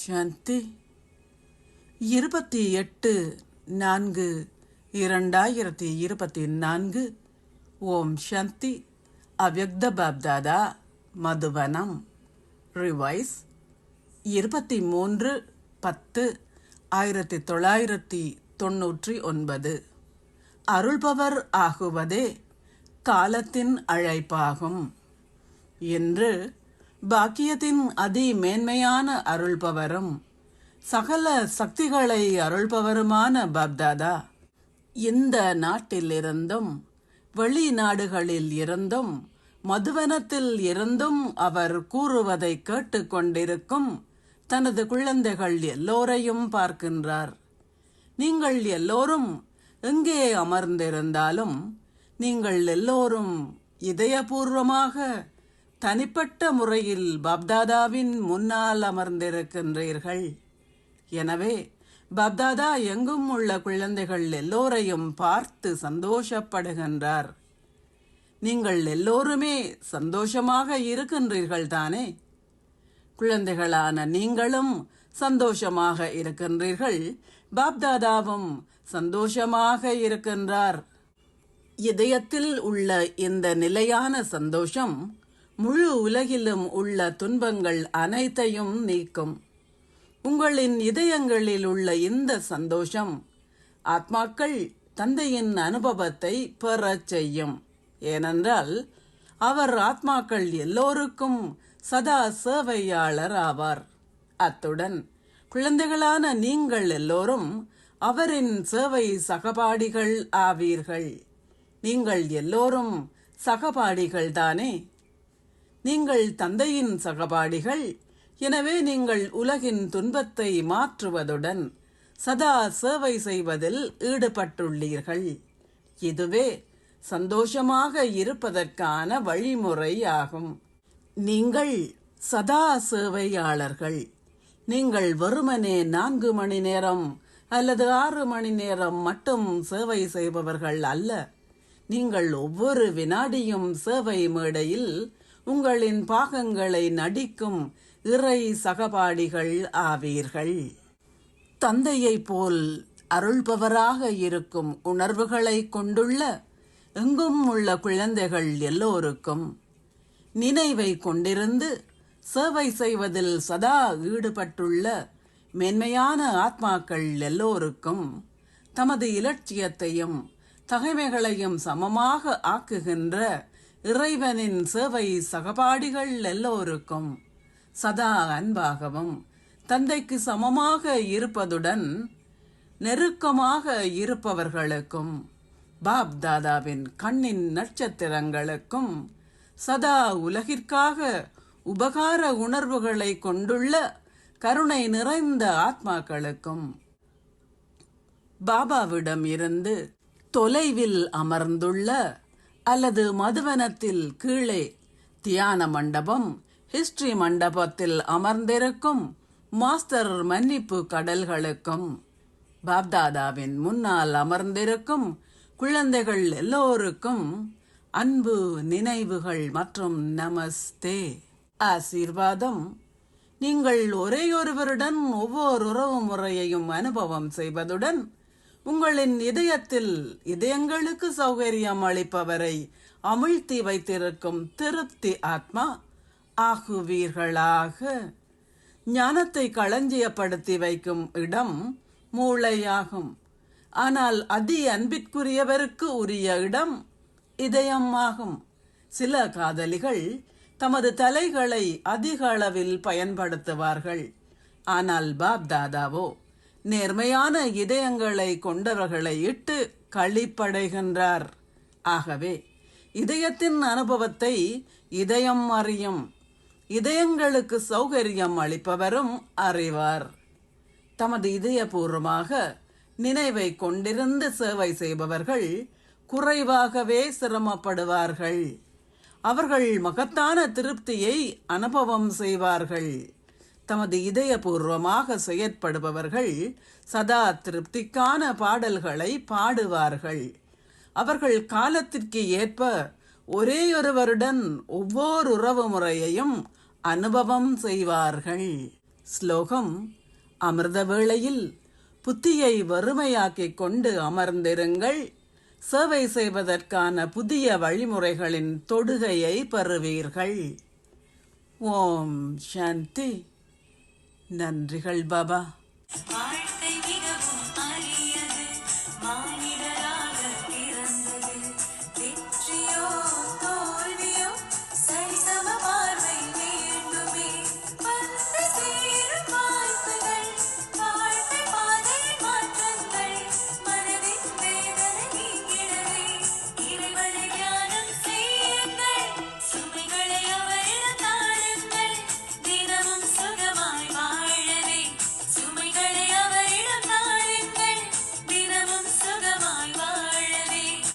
சாந்தி 28/4/2024. ஓம் சாந்தி. அவ்யக்த பாப்தாதா மதுவனம். ரிவைஸ் 23/10/1999. அருள்பவர் ஆகுவதே காலத்தின் அழைப்பாகும். என்று பாக்கியத்தின் அதி மேன்மையான அருள்பவரும் சகல சக்திகளை அருள்பவருமான பாப்தாதா இந்த நாட்டிலிருந்தும் வெளிநாடுகளில் இருந்தும் மதுவனத்தில் இருந்தும் அவர் கூறுவதை கேட்டுக்கொண்டிருக்கும் தனது குழந்தைகள் எல்லோரையும் பார்க்கின்றார். நீங்கள் எல்லோரும் எங்கே அமர்ந்திருந்தாலும் நீங்கள் எல்லோரும் இதயபூர்வமாக தனிப்பட்ட முறையில் பாப்தாதாவின் முன்னால் அமர்ந்திருக்கின்றீர்கள். எனவே பாப்தாதா எங்கும் உள்ள குழந்தைகள் எல்லோரையும் பார்த்து சந்தோஷப்படுகின்றார். நீங்கள் எல்லோருமே சந்தோஷமாக இருக்கின்றீர்கள் தானே? குழந்தைகளான நீங்களும் சந்தோஷமாக இருக்கின்றீர்கள். பாப்தாதாவும் சந்தோஷமாக இருக்கின்றார். இதயத்தில் உள்ள இந்த நிலையான சந்தோஷம் முழு உலகிலும் உள்ள துன்பங்கள் அனைத்தையும் நீக்கும். உங்களின் இதயங்களில் உள்ள இந்த சந்தோஷம் ஆத்மாக்கள் தந்தையின் அனுபவத்தை பெறச் செய்யும். ஏனென்றால் அவர் ஆத்மாக்கள் எல்லோருக்கும் சதா சேவையாளர் ஆவார். அத்துடன் குழந்தைகளான நீங்கள் எல்லோரும் அவரின் சேவை சகபாடிகள் ஆவீர்கள். நீங்கள் எல்லோரும் சகபாடிகள் தானே? நீங்கள் தந்தையின் சகபாடிகள். எனவே நீங்கள் உலகின் துன்பத்தை மாற்றுவதுடன் சதா சேவை செய்வதில் ஈடுபட்டுள்ளீர்கள். இதுவே சந்தோஷமாக இருப்பதற்கான வழிமுறை ஆகும். நீங்கள் சதா சேவையாளர்கள். நீங்கள் வெறுமனே 4 மணி நேரம் அல்லது 6 மணி நேரம் மட்டும் சேவை செய்பவர்கள் அல்ல. நீங்கள் ஒவ்வொரு வினாடியும் சேவை மேடையில் உங்களின் பாகங்களை நடிக்கும் இறை சகபாடிகள் ஆவீர்கள். தந்தையைப் போல் அருள்பவராக இருக்கும் உணர்வுகளை கொண்டுள்ள எங்கும் உள்ள குழந்தைகள் எல்லோருக்கும் நினைவை கொண்டிருந்து சேவை செய்வதில் சதா ஈடுபட்டுள்ள மேன்மையான ஆத்மாக்கள் எல்லோருக்கும் தமது இலட்சியத்தையும் தகைமைகளையும் சமமாக ஆக்குகின்ற இறைவனின் சேவை சகபாடிகள் எல்லோருக்கும் சதா அன்பாகவும் தந்தைக்கு சமமாக இருப்பதுடன் நெருக்கமாக இருப்பவர்களுக்கும் பாப்தாதாவின் கண்ணின் நட்சத்திரங்களுக்கும் சதா உலகிற்காக உபகார உணர்வுகளை கொண்டுள்ள கருணை நிறைந்த ஆத்மாக்களுக்கும் பாபாவிடம் இருந்து தொலைவில் அமர்ந்துள்ள அல்லது மதுவனத்தில் கீழே தியான மண்டபம் ஹிஸ்டரி மண்டபத்தில் அமர்ந்திருக்கும் மாஸ்டர் மன்னிப்பு கடல்களுக்கும் பாப்தாதாவின் முன்னால் அமர்ந்திருக்கும் குழந்தைகள் எல்லோருக்கும் அன்பு நினைவுகள் மற்றும் நமஸ்தே. ஆசீர்வாதம். நீங்கள் ஒரேயொருவருடன் ஒவ்வொரு உறவு முறையையும் அனுபவம் செய்வதுடன் உங்களின் இதயங்களுக்கு சௌகரியம் அளிப்பவரை அமிழ்த்தி வைத்திருக்கும் திருப்தி ஆத்மா ஆகுவீர்களாக. ஞானத்தை களஞ்சியப்படுத்தி வைக்கும் இடம் மூளையாகும். ஆனால் அதி அன்பிற்குரியவருக்கு உரிய இடம் இதயம் ஆகும். சில காதலிகள் தமது தலைகளை அதிக அளவில் பயன்படுத்துவார்கள். ஆனால் பாப்தாதாவோ நேர்மையான இதயங்களை கொண்டவர்களை இட்டு களிப்படைகின்றார். ஆகவே இதயத்தின் அனுபவத்தை இதயம் அறியும். இதயங்களுக்கு சௌகரியம் அளிப்பவரும் அறிவார். தமது இதயபூர்வமாக நினைவை கொண்டிருந்து சேவை செய்பவர்கள் குறைவாகவே சிரமப்படுவார்கள். அவர்கள் மகத்தான திருப்தியை அனுபவம் செய்வார்கள். தமது இதயபூர்வமாக செயற்படுபவர்கள் சதா திருப்திக்கான பாடல்களை பாடுவார்கள். அவர்கள் காலத்திற்கு ஏற்ப ஒரேயொருவருடன் ஒவ்வொரு உறவு முறையையும் அனுபவம் செய்வார்கள். ஸ்லோகம்: அமிர்த வேளையில் புத்தியை வறுமையாக்கிக் கொண்டு அமர்ந்திருங்கள், சேவை செய்வதற்கான புதிய வழிமுறைகளின் தொடுகையை பெறுவீர்கள். ஓம் சாந்தி. நன்றிகள் பாபா.